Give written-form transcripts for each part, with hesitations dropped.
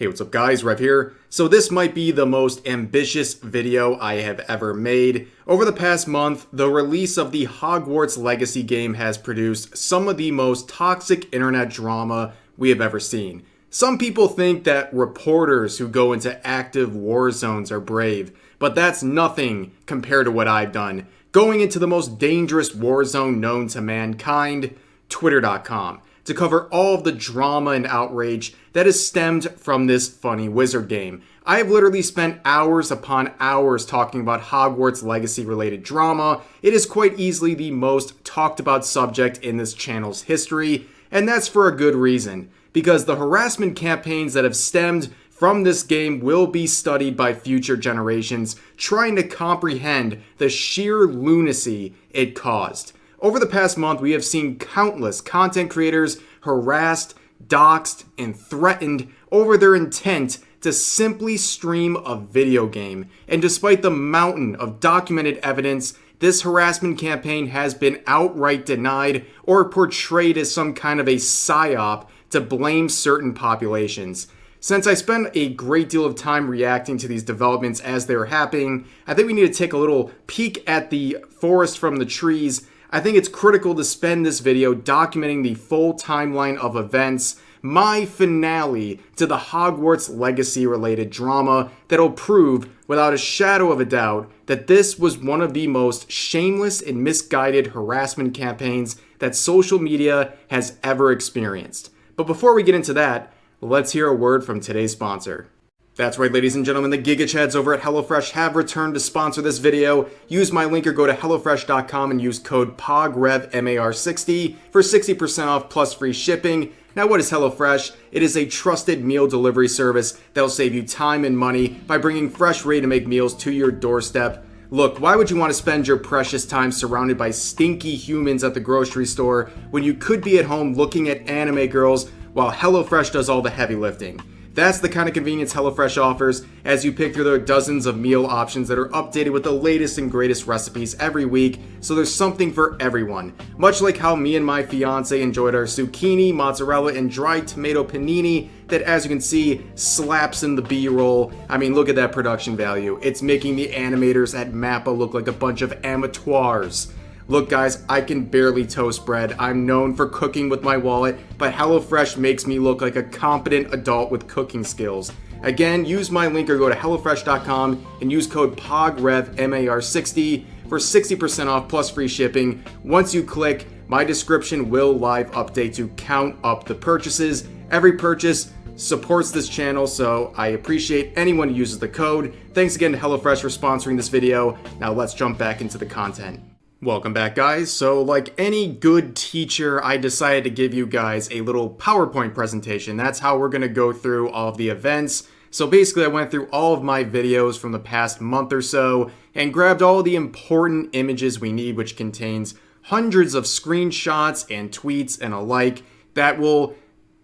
Hey, what's up guys, Rev here. So this might be the most ambitious video I have ever made. Over the past month, the release of the Hogwarts Legacy game has produced some of the most toxic internet drama we have ever seen. Some people think that reporters who go into active war zones are brave, but that's nothing compared to what I've done. Going into the most dangerous war zone known to mankind, Twitter.com. To cover all of the drama and outrage that has stemmed from this funny wizard game. I have literally spent hours upon hours talking about Hogwarts Legacy related drama. It is quite easily the most talked about subject in this channel's history, and that's for a good reason, because the harassment campaigns that have stemmed from this game will be studied by future generations, trying to comprehend the sheer lunacy it caused. Over the past month, we have seen countless content creators harassed, doxxed, and threatened over their intent to simply stream a video game. And despite the mountain of documented evidence, this harassment campaign has been outright denied or portrayed as some kind of a psyop to blame certain populations. Since I spent a great deal of time reacting to these developments as they're happening, I think we need to take a little peek at the forest from the trees. I think it's critical to spend this video documenting the full timeline of events, my finale to the Hogwarts Legacy related drama that'll prove without a shadow of a doubt that this was one of the most shameless and misguided harassment campaigns that social media has ever experienced. But before we get into that, let's hear a word from today's sponsor. That's right, ladies and gentlemen, the GigaChads over at HelloFresh have returned to sponsor this video. Use my link or go to HelloFresh.com and use code POGREV, MAR60 for 60% off plus free shipping. Now, what is HelloFresh? It is a trusted meal delivery service that'll save you time and money by bringing fresh, ready-to-make meals to your doorstep. Look, why would you want to spend your precious time surrounded by stinky humans at the grocery store when you could be at home looking at anime girls while HelloFresh does all the heavy lifting? That's the kind of convenience HelloFresh offers as you pick through their dozens of meal options that are updated with the latest and greatest recipes every week, so there's something for everyone. Much like how me and my fiance enjoyed our zucchini, mozzarella, and dried tomato panini that, as you can see, slaps in the B-roll. I mean, look at that production value. It's making the animators at Mappa look like a bunch of amateurs. Look guys, I can barely toast bread. I'm known for cooking with my wallet, but HelloFresh makes me look like a competent adult with cooking skills. Again, use my link or go to HelloFresh.com and use code POGREV, MAR60 for 60% off plus free shipping. Once you click, my description will live update to count up the purchases. Every purchase supports this channel, so I appreciate anyone who uses the code. Thanks again to HelloFresh for sponsoring this video. Now let's jump back into the content. Welcome back, guys. So like any good teacher, I decided to give you guys a little PowerPoint presentation. That's how we're going to go through all of the events. So basically I went through all of my videos from the past month or so and grabbed all the important images we need, which contains hundreds of screenshots and tweets and alike that will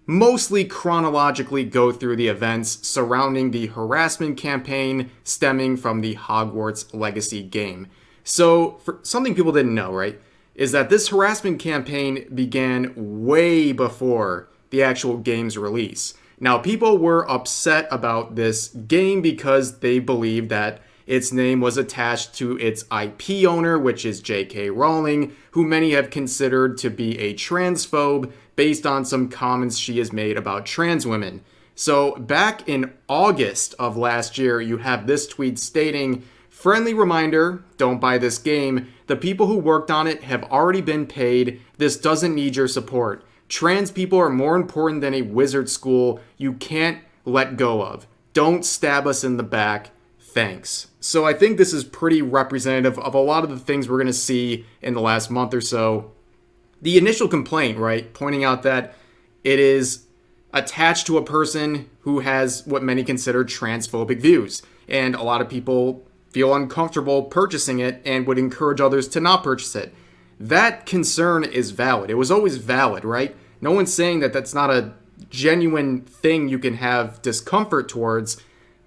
mostly chronologically go through the events surrounding the harassment campaign stemming from the Hogwarts Legacy game. So, for something people didn't know, right, is that this harassment campaign began way before the actual game's release. Now, people were upset about this game because they believed that its name was attached to its IP owner, which is J.K. Rowling, who many have considered to be a transphobe based on some comments she has made about trans women. So, back in August of last year, you have this tweet stating, "Friendly reminder, don't buy this game. The people who worked on it have already been paid. This doesn't need your support. Trans people are more important than a wizard school you can't let go of. Don't stab us in the back. Thanks." So I think this is pretty representative of a lot of the things we're going to see in the last month or so. The initial complaint, right, pointing out that it is attached to a person who has what many consider transphobic views. And a lot of people feel uncomfortable purchasing it and would encourage others to not purchase it. That concern is valid. It was always valid, right? No one's saying that that's not a genuine thing you can have discomfort towards,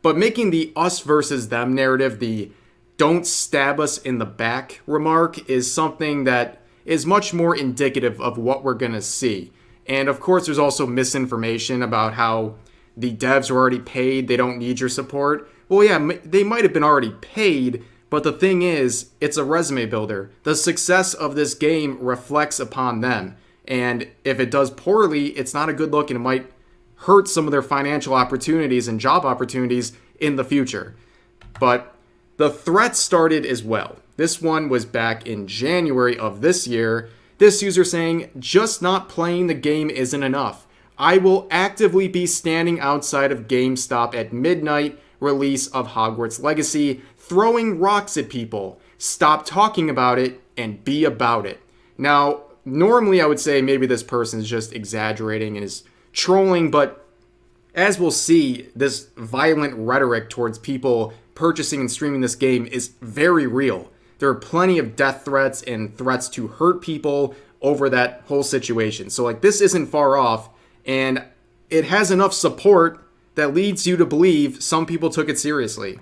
but making the us versus them narrative, the don't stab us in the back remark, is something that is much more indicative of what we're going to see. And of course, there's also misinformation about how the devs were already paid, they don't need your support. Well, yeah, they might have been already paid, but the thing is, it's a resume builder. The success of this game reflects upon them. And if it does poorly, it's not a good look and it might hurt some of their financial opportunities and job opportunities in the future. But the threat started as well. This one was back in January of this year. This user saying, "Just not playing the game isn't enough. I will actively be standing outside of GameStop at midnight, release of Hogwarts Legacy, throwing rocks at people. Stop talking about it and be about it." Now, normally I would say maybe this person is just exaggerating and is trolling, but as we'll see, this violent rhetoric towards people purchasing and streaming this game is very real. There are plenty of death threats and threats to hurt people over that whole situation. So like, this isn't far off, and it has enough support that leads you to believe some people took it seriously.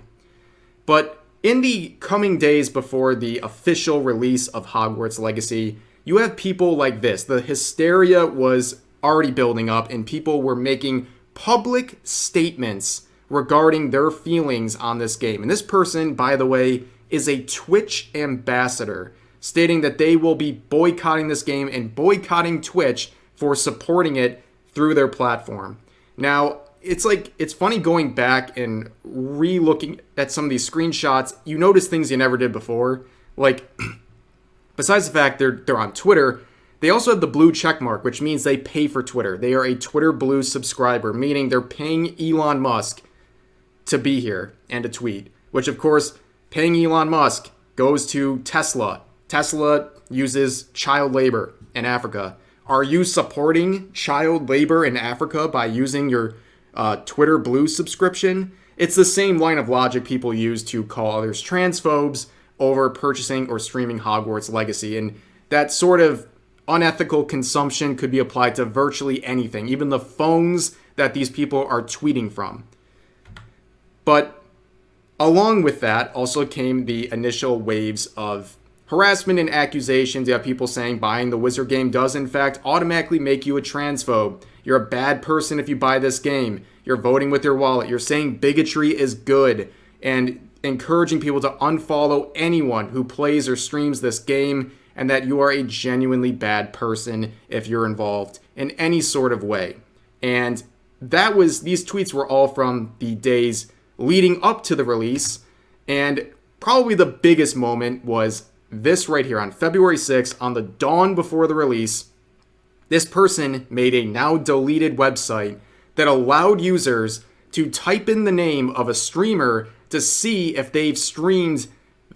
But in the coming days before the official release of Hogwarts Legacy, you have people like this. The hysteria was already building up, and people were making public statements regarding their feelings on this game. And this person, by the way, is a Twitch ambassador, stating that they will be boycotting this game and boycotting Twitch for supporting it through their platform. Now, it's funny going back and re-looking at some of these screenshots. You notice things you never did before. Like, besides the fact they're on Twitter, they also have the blue check mark, which means they pay for Twitter. They are a Twitter Blue subscriber, meaning they're paying Elon Musk to be here and to tweet, which of course, paying Elon Musk goes to Tesla. Tesla uses child labor in Africa. Are you supporting child labor in Africa by using your Twitter Blue subscription? It's the same line of logic people use to call others transphobes over purchasing or streaming Hogwarts Legacy. And that sort of unethical consumption could be applied to virtually anything, even the phones that these people are tweeting from. But along with that also came the initial waves of harassment and accusations. You have people saying buying the Wizard game does in fact automatically make you a transphobe. You're a bad person if you buy this game. You're voting with your wallet. You're saying bigotry is good, and encouraging people to unfollow anyone who plays or streams this game, and that you are a genuinely bad person if you're involved in any sort of way. And these tweets were all from the days leading up to the release, and probably the biggest moment was this right here on February 6th, on the dawn before the release. This person made a now deleted website that allowed users to type in the name of a streamer to see if they've streamed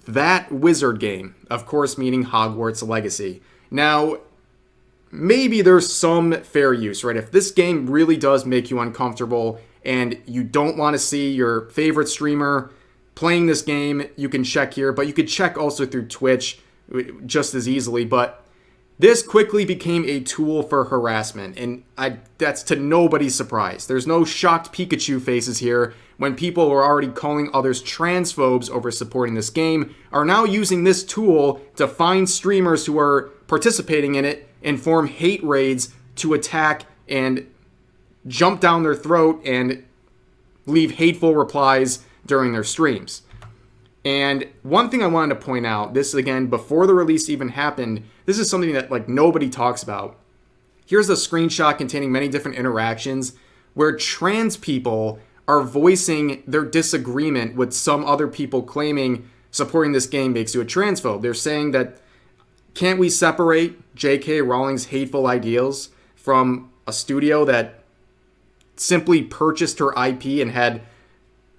that Wizard game, of course meaning Hogwarts Legacy. Now, maybe there's some fair use, right? If this game really does make you uncomfortable and you don't want to see your favorite streamer playing this game, you can check here, but you could check also through Twitch just as easily. But this quickly became a tool for harassment, and that's to nobody's surprise. There's no shocked Pikachu faces here when people who are already calling others transphobes over supporting this game are now using this tool to find streamers who are participating in it and form hate raids to attack and jump down their throat and leave hateful replies during their streams. And one thing I wanted to point out, this again, before the release even happened, this is something that like nobody talks about. Here's a screenshot containing many different interactions where trans people are voicing their disagreement with some other people claiming supporting this game makes you a transphobe. They're saying that, can't we separate J.K. Rowling's hateful ideals from a studio that simply purchased her IP and had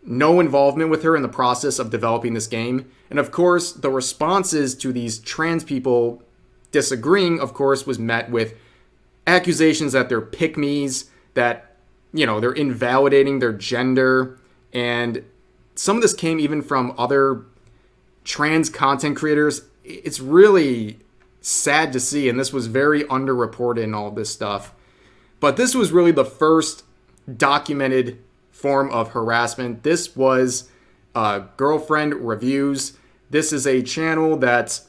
no involvement with her in the process of developing this game? And of course, the responses to these trans people disagreeing, of course, was met with accusations that they're pick-me's, that, you know, they're invalidating their gender. And some of this came even from other trans content creators. It's really sad to see, and this was very underreported in all this stuff. But this was really the first documented form of harassment. This was Girlfriend Reviews. This is a channel that's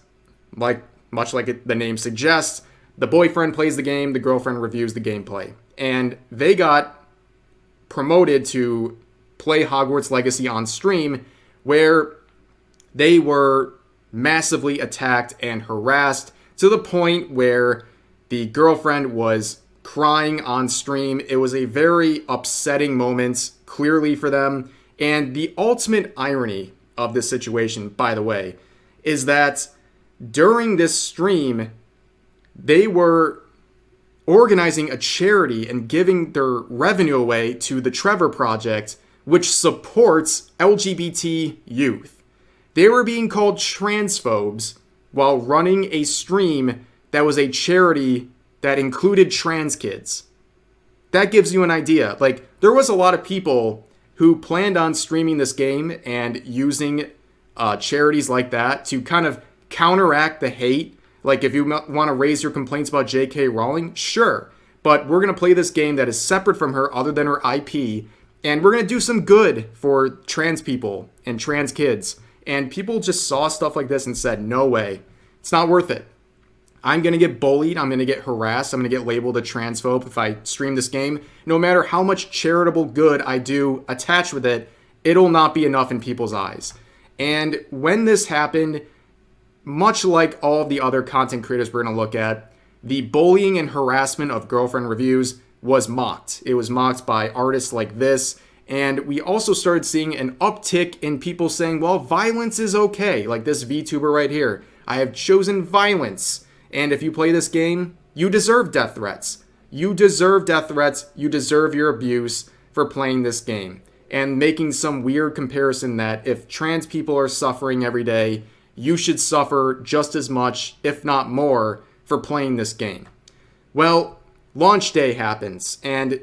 much like the name suggests, the boyfriend plays the game, the girlfriend reviews the gameplay. And they got promoted to play Hogwarts Legacy on stream, where they were massively attacked and harassed to the point where the girlfriend was crying on stream. It was a very upsetting moment, clearly, for them. And the ultimate irony of this situation, by the way, is that during this stream, they were organizing a charity and giving their revenue away to the Trevor Project, which supports LGBT youth. They were being called transphobes while running a stream that was a charity that included trans kids. That gives you an idea. Like, there was a lot of people who planned on streaming this game and using charities like that to kind of counteract the hate. Like, if you want to raise your complaints about J.K. Rowling, sure. But we're going to play this game that is separate from her other than her IP. And we're going to do some good for trans people and trans kids. And people just saw stuff like this and said, no way. It's not worth it. I'm going to get bullied. I'm going to get harassed. I'm going to get labeled a transphobe if I stream this game. No matter how much charitable good I do attached with it, it'll not be enough in people's eyes. And when this happened, much like all of the other content creators we're going to look at, the bullying and harassment of girlfriend reviews was mocked. It was mocked by artists like this. And we also started seeing an uptick in people saying, well, violence is okay. Like this VTuber right here. I have chosen violence. And if you play this game, you deserve death threats. You deserve death threats. You deserve your abuse for playing this game. And making some weird comparison that if trans people are suffering every day, you should suffer just as much, if not more, for playing this game. Well, launch day happens, and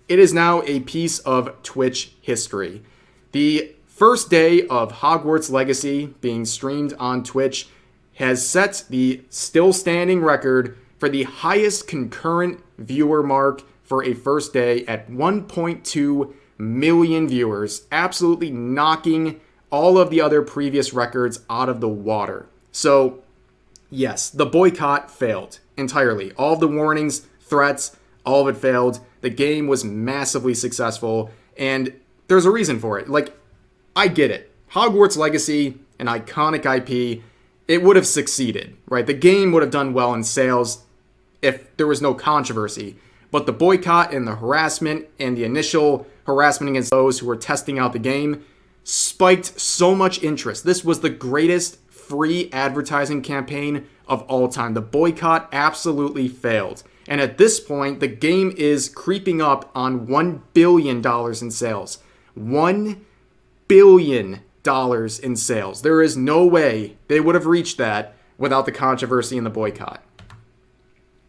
it is now a piece of Twitch history. The first day of Hogwarts Legacy being streamed on Twitch has set the still standing record for the highest concurrent viewer mark for a first day at 1.2 million viewers, absolutely knocking all of the other previous records out of the water. So, yes, the boycott failed entirely. All of the warnings, threats, all of it failed. The game was massively successful, and there's a reason for it. Like, I get it. Hogwarts Legacy, an iconic IP, it would have succeeded, right? The game would have done well in sales if there was no controversy. But the boycott and the harassment and the initial harassment against those who were testing out the game spiked so much interest. This was the greatest free advertising campaign of all time. The boycott absolutely failed. And at this point, the game is creeping up on $1 billion in sales. $1 billion in sales. There is no way they would have reached that without the controversy and the boycott.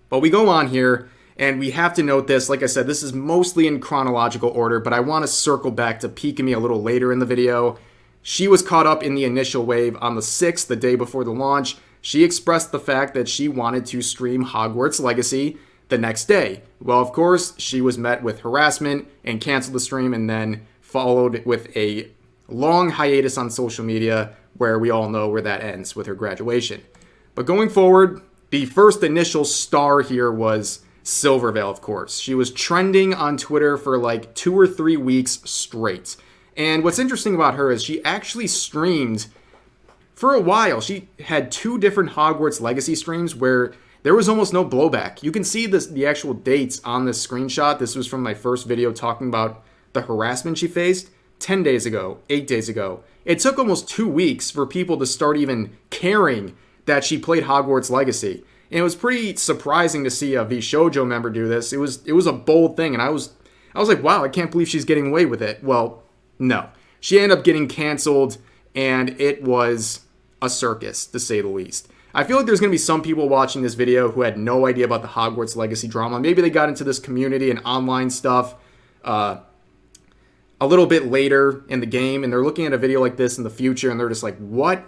But we go on here, and we have to note this. Like I said, this is mostly in chronological order, but I want to circle back to Pikamee a little later in the video. She was caught up in the initial wave on the 6th, the day before the launch. She expressed the fact that she wanted to stream Hogwarts Legacy the next day. Well, of course, she was met with harassment and canceled the stream, and then followed with a long hiatus on social media, where we all know where that ends with her graduation. But going forward, the first initial star here was Silvervale, of course. She was trending on Twitter for like 2 or 3 weeks straight. And what's interesting about her is she actually streamed for a while. She had 2 different Hogwarts Legacy streams where there was almost no blowback. You can see the actual dates on this screenshot. This was from my first video talking about the harassment she faced 10 days ago, 8 days ago. It took almost 2 weeks for people to start even caring that she played Hogwarts Legacy. And it was pretty surprising to see a Vshojo member do this. It was a bold thing, and I was like, wow, I can't believe she's getting away with it. Well, no. She ended up getting canceled, and it was a circus, to say the least. I feel like there's going to be some people watching this video who had no idea about the Hogwarts Legacy drama. Maybe they got into this community and online stuff a little bit later in the game, and they're looking at a video like this in the future, and they're just like, what?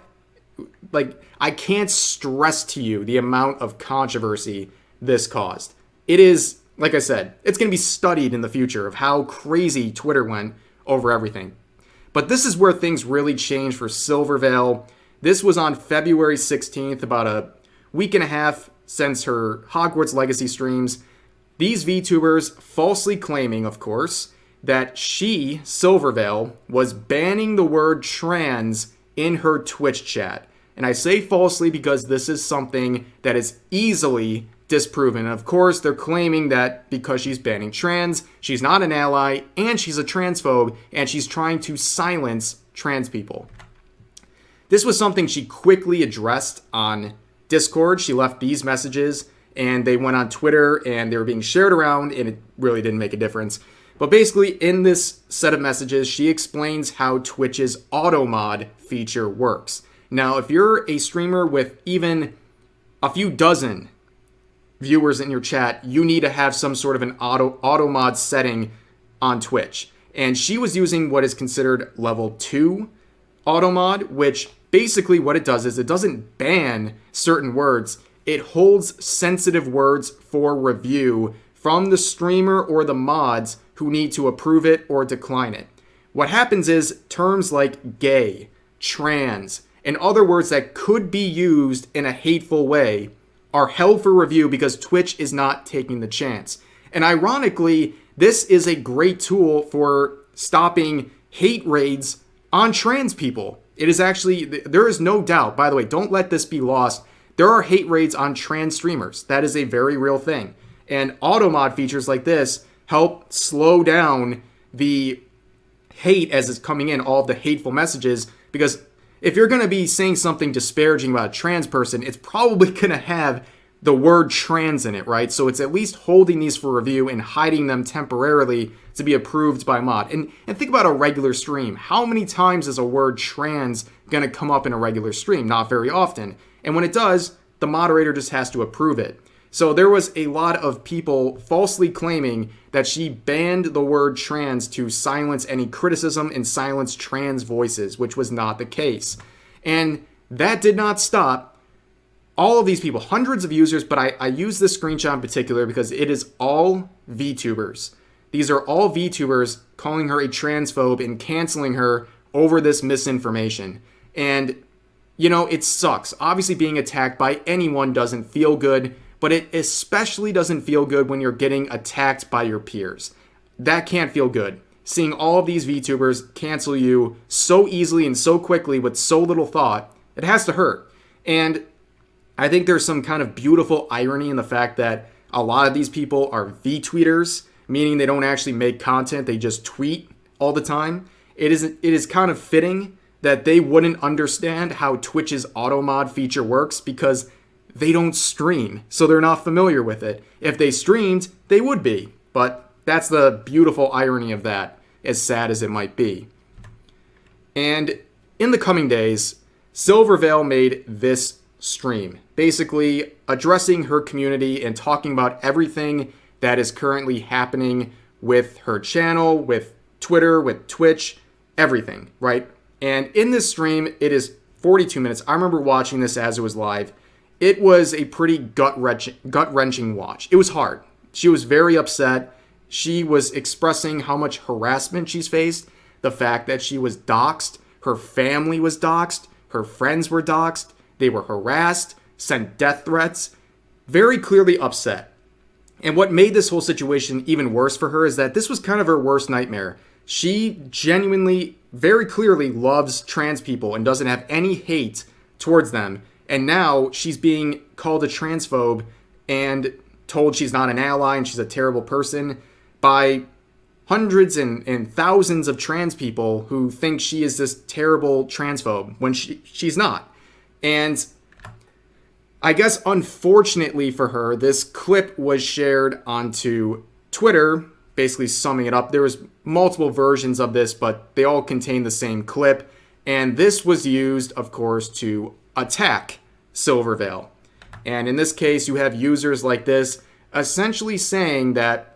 Like, I can't stress to you the amount of controversy this caused. It is, like I said, it's going to be studied in the future of how crazy Twitter went over everything. But this is where things really changed for Silvervale. This was on February 16th, about a week and a half since her Hogwarts Legacy streams. These VTubers falsely claiming, of course, that she, Silvervale, was banning the word trans in her Twitch chat. And I say falsely because this is something that is easily disproven. Of course, they're claiming that because she's banning trans, she's not an ally, and she's a transphobe, and she's trying to silence trans people. This was something she quickly addressed on Discord. She left these messages, and they went on Twitter, and they were being shared around, and it really didn't make a difference. But basically, in this set of messages, she explains how Twitch's auto-mod feature works. Now, if you're a streamer with even a few dozen viewers in your chat, you need to have some sort of an auto-mod setting on Twitch. And she was using what is considered level 2 auto-mod, which basically what it does is it doesn't ban certain words. It holds sensitive words for review from the streamer or the mods who need to approve it or decline it. What happens is terms like gay, trans, and other words that could be used in a hateful way are held for review because Twitch is not taking the chance. And ironically, this is a great tool for stopping hate raids on trans people. It is actually, there is no doubt, by the way, don't let this be lost. There are hate raids on trans streamers. That is a very real thing. And auto-mod features like this help slow down the hate as it's coming in, all of the hateful messages, because if you're going to be saying something disparaging about a trans person, it's probably going to have the word trans in it, right? So it's at least holding these for review and hiding them temporarily to be approved by mod. And think about a regular stream. How many times is a word trans going to come up in a regular stream? Not very often. And when it does, the moderator just has to approve it. So there was a lot of people falsely claiming that she banned the word trans to silence any criticism and silence trans voices, which was not the case. And that did not stop all of these people, hundreds of users, but I use this screenshot in particular because it is all VTubers. These are all VTubers calling her a transphobe and canceling her over this misinformation. And, you know, it sucks. Obviously, being attacked by anyone doesn't feel good, but it especially doesn't feel good when you're getting attacked by your peers. That can't feel good. Seeing all of these VTubers cancel you so easily and so quickly with so little thought, it has to hurt. And I think there's some kind of beautiful irony in the fact that a lot of these people are VTweeters, meaning they don't actually make content, they just tweet all the time. It is kind of fitting that they wouldn't understand how Twitch's auto-mod feature works because they don't stream, so they're not familiar with it. If they streamed, they would be. But that's the beautiful irony of that, as sad as it might be. And in the coming days, Silvervale made this stream, basically addressing her community and talking about everything that is currently happening with her channel, with Twitter, with Twitch, everything, right? And in this stream, it is 42 minutes. I remember watching this as it was live. It was a pretty gut-wrenching watch. It was hard. She was very upset. She was expressing how much harassment she's faced, the fact that she was doxxed, her family was doxxed, her friends were doxxed, they were harassed, sent death threats, very clearly upset. And what made this whole situation even worse for her is that this was kind of her worst nightmare. She genuinely, very clearly loves trans people and doesn't have any hate towards them. And now she's being called a transphobe and told she's not an ally and she's a terrible person by hundreds and thousands of trans people who think she is this terrible transphobe when she's not. And I guess unfortunately for her, this clip was shared onto Twitter, basically summing it up. There was multiple versions of this, but they all contain the same clip. And this was used, of course, to attack Silvervale. And in this case, you have users like this essentially saying that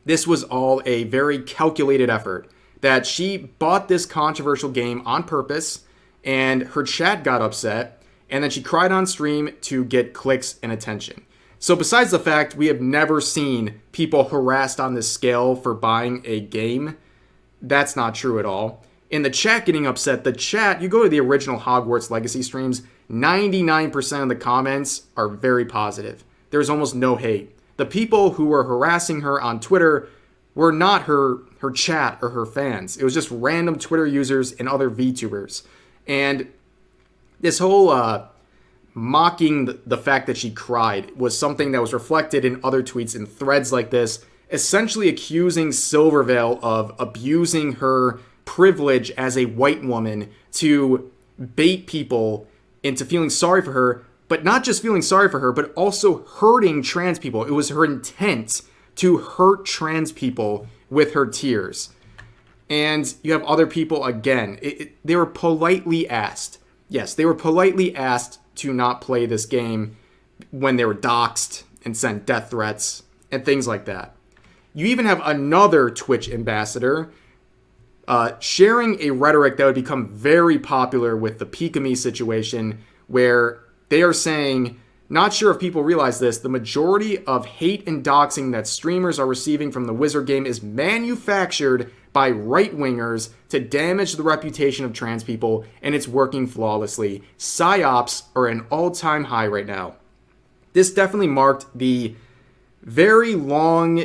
this was all a very calculated effort, that she bought this controversial game on purpose, and her chat got upset, and then she cried on stream to get clicks and attention. So besides the fact we have never seen people harassed on this scale for buying a game, that's not true at all. In the chat getting upset, the chat, you go to the original Hogwarts Legacy streams, 99% of the comments are very positive. There's almost no hate. The people who were harassing her on Twitter were not her her chat or her fans. It was just random Twitter users and other VTubers. And this whole mocking the fact that she cried was something that was reflected in other tweets and threads like this, essentially accusing Silvervale of abusing her privilege as a white woman to bait people into feeling sorry for her, but not just feeling sorry for her, but also hurting trans people. It was her intent to hurt trans people with her tears. And you have other people, again, they were politely asked. Yes, they were politely asked to not play this game when they were doxxed and sent death threats and things like that. You even have another Twitch ambassador sharing a rhetoric that would become very popular with the Pikamee situation, where they are saying, not sure if people realize this, the majority of hate and doxing that streamers are receiving from the Wizard game is manufactured by right-wingers to damage the reputation of trans people, and it's working flawlessly. PsyOps are at an all-time high right now. This definitely marked the very long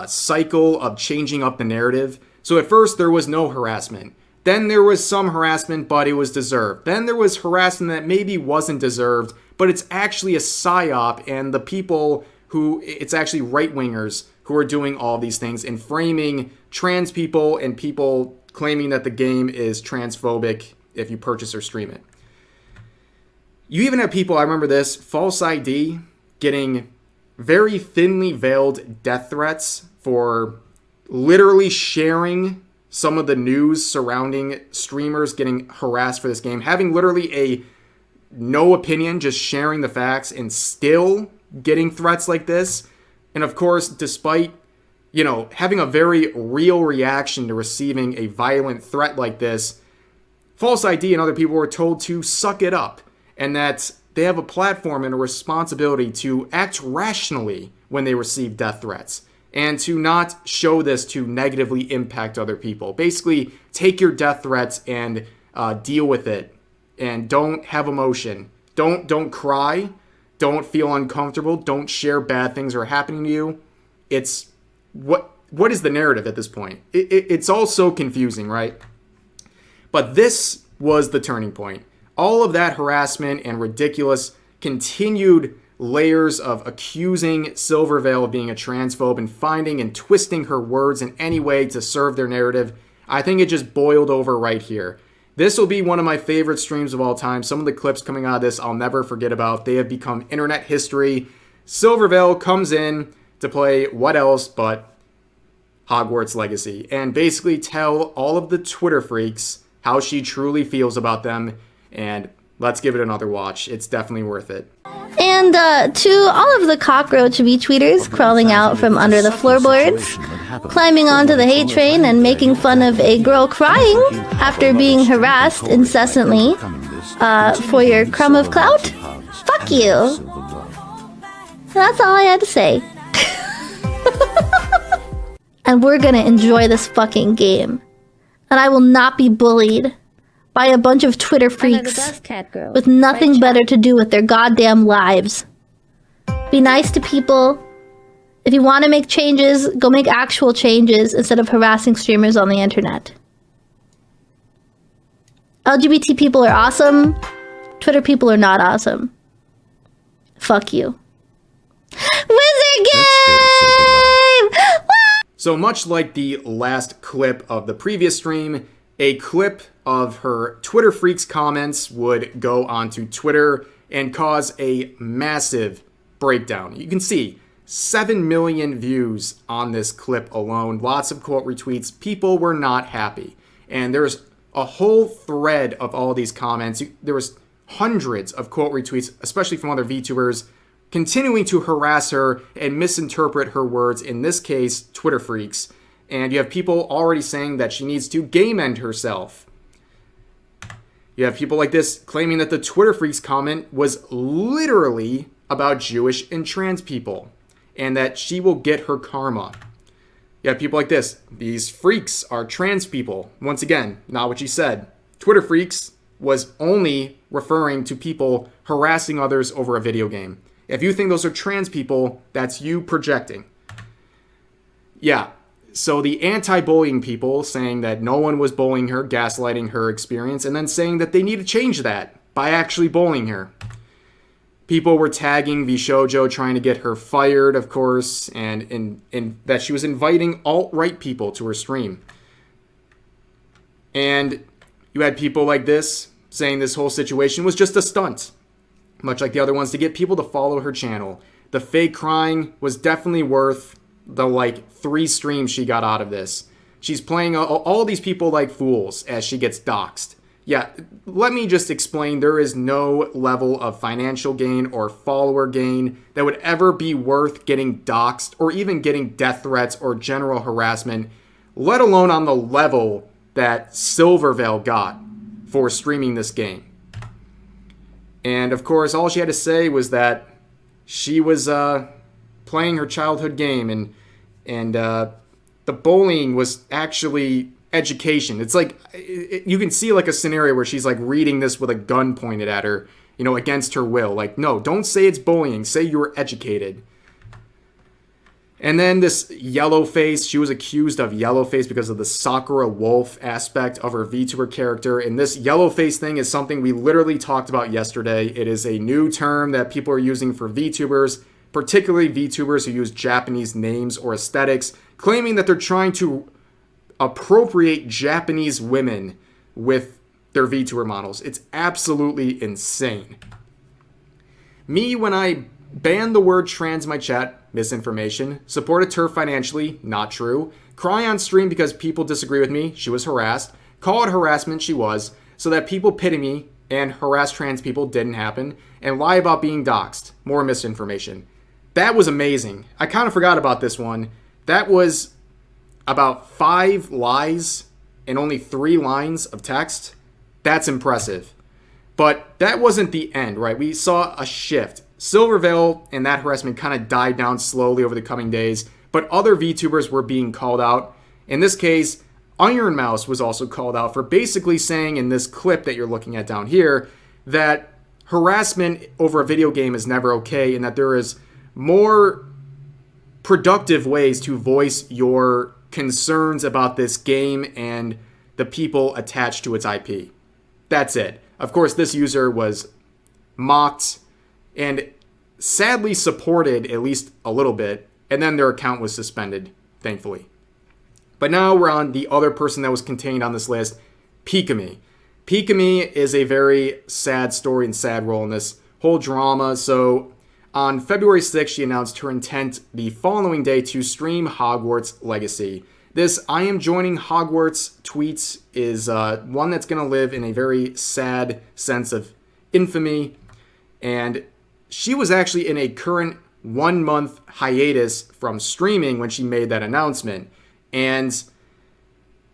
cycle of changing up the narrative. So at first there was no harassment. Then there was some harassment, but it was deserved. Then there was harassment that maybe wasn't deserved, but it's actually a psyop, and the people who, it's actually right-wingers who are doing all these things and framing trans people and people claiming that the game is transphobic if you purchase or stream it. You even have people, I remember this, false ID, getting very thinly veiled death threats for literally sharing some of the news surrounding streamers getting harassed for this game, having literally a no opinion, just sharing the facts, and still getting threats like this. And of course, despite, having a very real reaction to receiving a violent threat like this, False ID and other people were told to suck it up, and that they have a platform and a responsibility to act rationally when they receive death threats, and to not show this to negatively impact other people. Basically, take your death threats and deal with it, and don't have emotion. Don't cry. Don't feel uncomfortable. Don't share bad things that are happening to you. It's what is the narrative at this point? It's all so confusing, right? But this was the turning point. All of that harassment and ridiculous continued layers of accusing Silvervale of being a transphobe and finding and twisting her words in any way to serve their narrative. I think it just boiled over right here. This will be one of my favorite streams of all time. Some of the clips coming out of this I'll never forget about. They have become internet history. Silvervale comes in to play what else but Hogwarts Legacy and basically tell all of the Twitter freaks how she truly feels about them. And let's give it another watch. It's definitely worth it. And to all of the cockroach V-tweeters crawling out from under the floorboards, climbing onto the hate train and making fun of a girl crying after being harassed incessantly for your crumb of clout, fuck you. That's all I had to say. And we're gonna enjoy this fucking game. And I will not be bullied by a bunch of Twitter freaks with nothing better to do with their goddamn lives. Be nice to people. If you want to make changes, go make actual changes instead of harassing streamers on the internet. LGBT people are awesome. Twitter people are not awesome. Fuck you. Wizard game! So much like the last clip of the previous stream, a clip of her Twitter freaks comments would go onto Twitter and cause a massive breakdown. You can see 7 million views on this clip alone. Lots of quote retweets. People were not happy. And there's a whole thread of all these comments. There was hundreds of quote retweets, especially from other VTubers, continuing to harass her and misinterpret her words, in this case, Twitter freaks. And you have people already saying that she needs to game end herself. You have people like this claiming that the Twitter freaks comment was literally about Jewish and trans people, and that she will get her karma. You have people like this. These freaks are trans people. Once again, not what she said. Twitter freaks was only referring to people harassing others over a video game. If you think those are trans people, that's you projecting. Yeah. So the anti-bullying people saying that no one was bullying her, gaslighting her experience, and then saying that they need to change that by actually bullying her. People were tagging Vshojo, trying to get her fired, of course, and that she was inviting alt-right people to her stream. And you had people like this saying this whole situation was just a stunt, much like the other ones, to get people to follow her channel. The fake crying was definitely worth the 3 streams she got out of this. She's playing all these people like fools as she gets doxxed. Yeah, let me just explain, there is no level of financial gain or follower gain that would ever be worth getting doxxed or even getting death threats or general harassment, let alone on the level that Silvervale got for streaming this game. And of course, all she had to say was that she was playing her childhood game, and the bullying was actually education. It's like you can see like a scenario where she's like reading this with a gun pointed at her, against her will. Like, no, don't say it's bullying. Say you were educated. And then this Yellowface, she was accused of Yellowface because of the Sakura Wolf aspect of her VTuber character. And this Yellowface thing is something we literally talked about yesterday. It is a new term that people are using for VTubers, particularly VTubers who use Japanese names or aesthetics, claiming that they're trying to appropriate Japanese women with their VTuber models. It's absolutely insane. Me, when I banned the word trans in my chat, misinformation. Supported TERF financially, not true. Cry on stream because people disagree with me, she was harassed. Call it harassment, she was. So that people pity me and harass trans people didn't happen. And lie about being doxxed, more misinformation. That was amazing. I kind of forgot about this one. That was about 5 lies and only 3 lines of text. That's impressive. But that wasn't the end, right? We saw a shift. Silvervale and that harassment kind of died down slowly over the coming days, but other VTubers were being called out. In this case, Iron Mouse was also called out for basically saying in this clip that you're looking at down here that harassment over a video game is never okay and that there is more productive ways to voice your concerns about this game and the people attached to its IP. That's it. Of course, this user was mocked and sadly supported at least a little bit, and then their account was suspended, thankfully. But now we're on the other person that was contained on this list, Pikamee. Pikamee is a very sad story and sad role in this whole drama. So on February 6th, she announced her intent the following day to stream Hogwarts Legacy. This I am joining Hogwarts tweets is one that's going to live in a very sad sense of infamy. And she was actually in a current 1-month hiatus from streaming when she made that announcement. And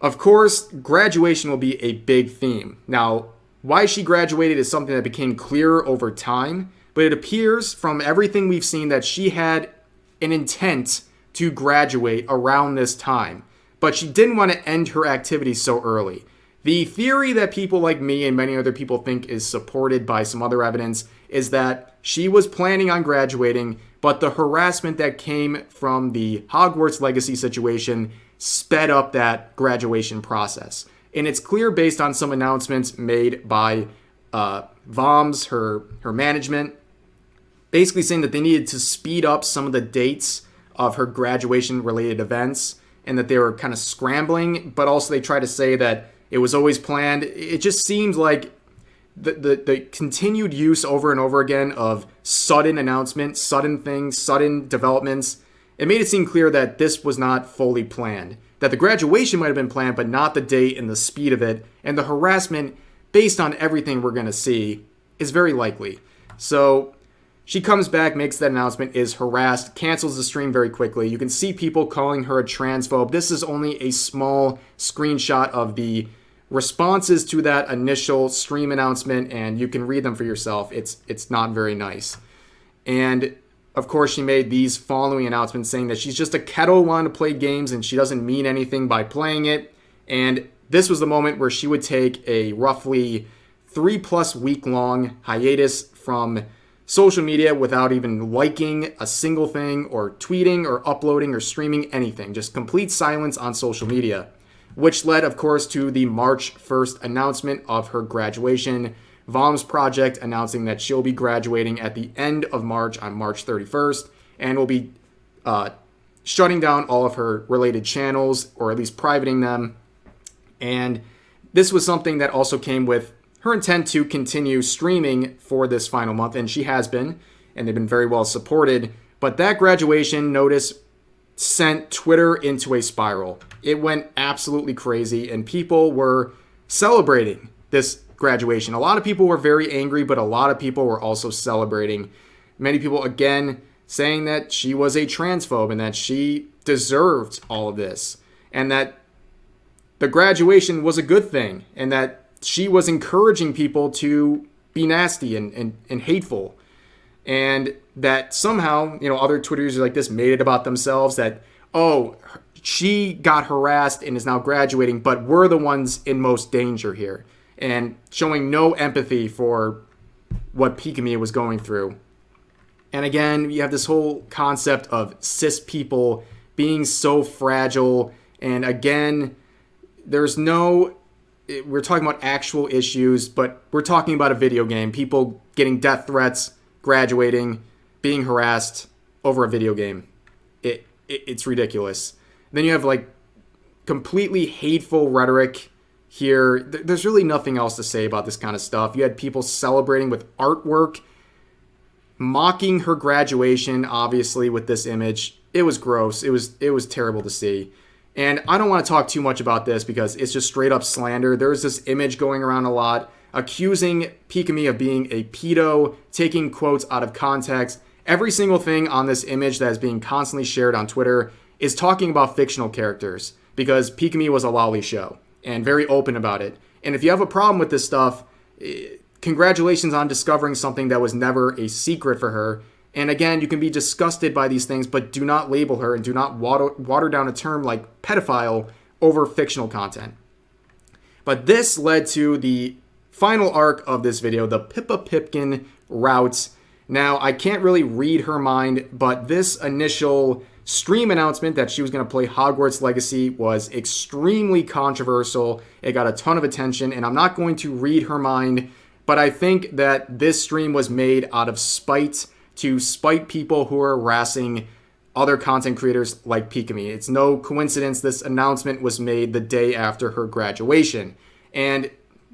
of course, graduation will be a big theme. Now, why she graduated is something that became clearer over time, but it appears from everything we've seen that she had an intent to graduate around this time, but she didn't want to end her activities so early. The theory that people like me and many other people think is supported by some other evidence is that she was planning on graduating, but the harassment that came from the Hogwarts Legacy situation sped up that graduation process. And it's clear based on some announcements made by VOMS, her management, basically saying that they needed to speed up some of the dates of her graduation-related events and that they were kind of scrambling, but also they try to say that it was always planned. It just seems like the continued use over and over again of sudden announcements, sudden things, sudden developments, it made it seem clear that this was not fully planned. That the graduation might have been planned, but not the date and the speed of it. And the harassment, based on everything we're going to see, is very likely. So she comes back, makes that announcement, is harassed, cancels the stream very quickly. You can see people calling her a transphobe. This is only a small screenshot of the responses to that initial stream announcement, and you can read them for yourself. It's not very nice. And of course, she made these following announcements saying that she's just a kettle wanting to play games and she doesn't mean anything by playing it. And this was the moment where she would take a roughly 3+ week long hiatus from social media without even liking a single thing or tweeting or uploading or streaming anything. Just complete silence on social media, which led, of course, to the March 1st announcement of her graduation. Vom's project announcing that she'll be graduating at the end of March on March 31st and will be shutting down all of her related channels, or at least privating them. And this was something that also came with her intent to continue streaming for this final month, and she has been, and they've been very well supported. But that graduation notice sent Twitter into a spiral. It went absolutely crazy, and people were celebrating this graduation. A lot of people were very angry, but a lot of people were also celebrating. Many people, again, saying that she was a transphobe and that she deserved all of this, and that the graduation was a good thing, and that she was encouraging people to be nasty and hateful. And that somehow, other Twitter users like this made it about themselves, that, oh, she got harassed and is now graduating, but we're the ones in most danger here. And showing no empathy for what Pikamee was going through. And again, you have this whole concept of cis people being so fragile. And again, we're talking about actual issues, but we're talking about a video game. People getting death threats, graduating, being harassed over a video game. It's ridiculous. Then you have like completely hateful rhetoric here. There's really nothing else to say about this kind of stuff. You had people celebrating with artwork, mocking her graduation, obviously, with this image. It was gross. It was terrible to see. And I don't want to talk too much about this because it's just straight up slander. There's this image going around a lot accusing Pikamee of being a pedo, taking quotes out of context. Every single thing on this image that is being constantly shared on Twitter is talking about fictional characters, because Pikamee was a lolly show and very open about it. And if you have a problem with this stuff, congratulations on discovering something that was never a secret for her. And again, you can be disgusted by these things, but do not label her and do not water down a term like pedophile over fictional content. But this led to the final arc of this video, the Pippa Pipkin route. Now, I can't really read her mind, but this initial stream announcement that she was going to play Hogwarts Legacy was extremely controversial. It got a ton of attention, and I'm not going to read her mind, but I think that this stream was made out of spite, to spite people who are harassing other content creators like Pikamee. It's no coincidence this announcement was made the day after her graduation. And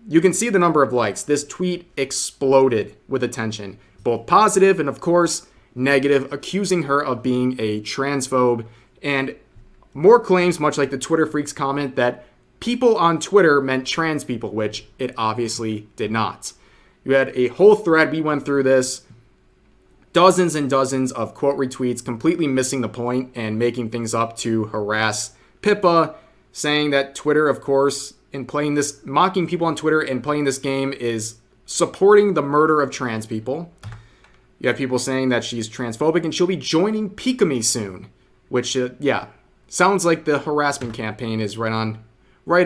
you can see the number of likes. This tweet exploded with attention, both positive and, of course, negative, accusing her of being a transphobe. And more claims, much like the Twitter Freaks comment, that people on Twitter meant trans people, which it obviously did not. You had a whole thread. We went through this. Dozens and dozens of quote retweets, completely missing the point and making things up to harass Pippa, saying that Twitter, of course, in playing this, mocking people on Twitter and playing this game is supporting the murder of trans people. You have people saying that she's transphobic and she'll be joining Pikamee soon, which, sounds like the harassment campaign is right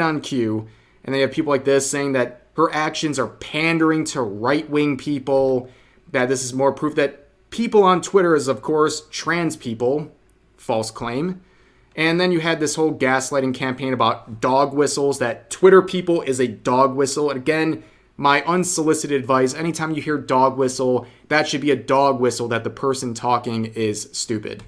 on cue. And then you have people like this saying that her actions are pandering to right-wing people, that this is more proof that people on Twitter is, of course, trans people. False claim. And then you had this whole gaslighting campaign about dog whistles, that Twitter people is a dog whistle. And again, my unsolicited advice, anytime you hear dog whistle, that should be a dog whistle that the person talking is stupid.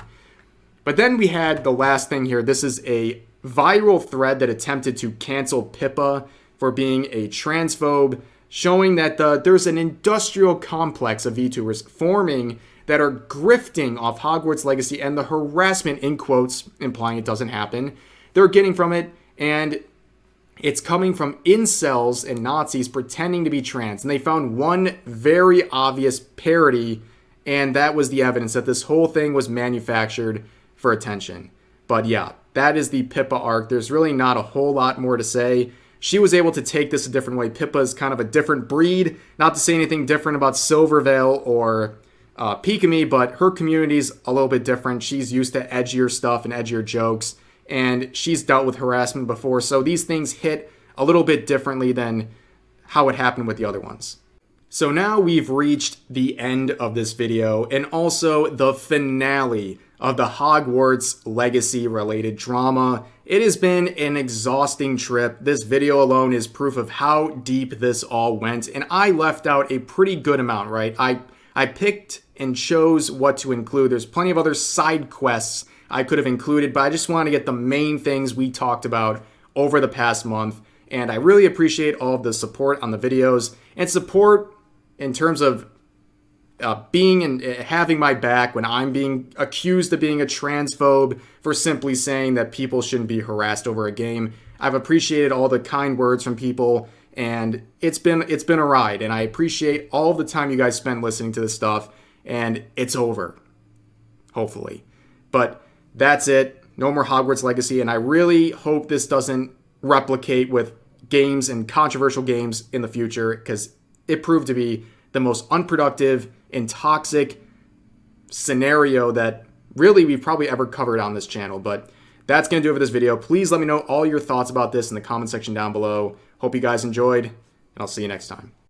But then we had the last thing here. This is a viral thread that attempted to cancel Pippa for being a transphobe, showing that there's an industrial complex of VTubers forming that are grifting off Hogwarts Legacy and the harassment, in quotes, implying it doesn't happen, they're getting from it, and it's coming from incels and Nazis pretending to be trans. And they found one very obvious parody, and that was the evidence that this whole thing was manufactured for attention. But yeah, that is the Pippa arc. There's really not a whole lot more to say. She was able to take this a different way. Pippa's kind of a different breed. Not to say anything different about Silvervale or Pikamee, but her community's a little bit different. She's used to edgier stuff and edgier jokes, and she's dealt with harassment before, so these things hit a little bit differently than how it happened with the other ones. So now we've reached the end of this video and also the finale of the Hogwarts Legacy related drama. It has been an exhausting trip. This video alone is proof of how deep this all went, and I left out a pretty good amount, right? I picked and chose what to include. There's plenty of other side quests I could have included, but I just want to get the main things we talked about over the past month. And I really appreciate all of the support on the videos and support in terms of being and having my back when I'm being accused of being a transphobe for simply saying that people shouldn't be harassed over a game. I've appreciated all the kind words from people, and it's been a ride, and I appreciate all the time you guys spent listening to this stuff, and it's over, hopefully. But that's it. No more Hogwarts Legacy, and I really hope this doesn't replicate with games and controversial games in the future, because it proved to be the most unproductive and toxic scenario that really we've probably ever covered on this channel. But that's going to do it for this video. Please let me know all your thoughts about this in the comment section down below. Hope you guys enjoyed, and I'll see you next time.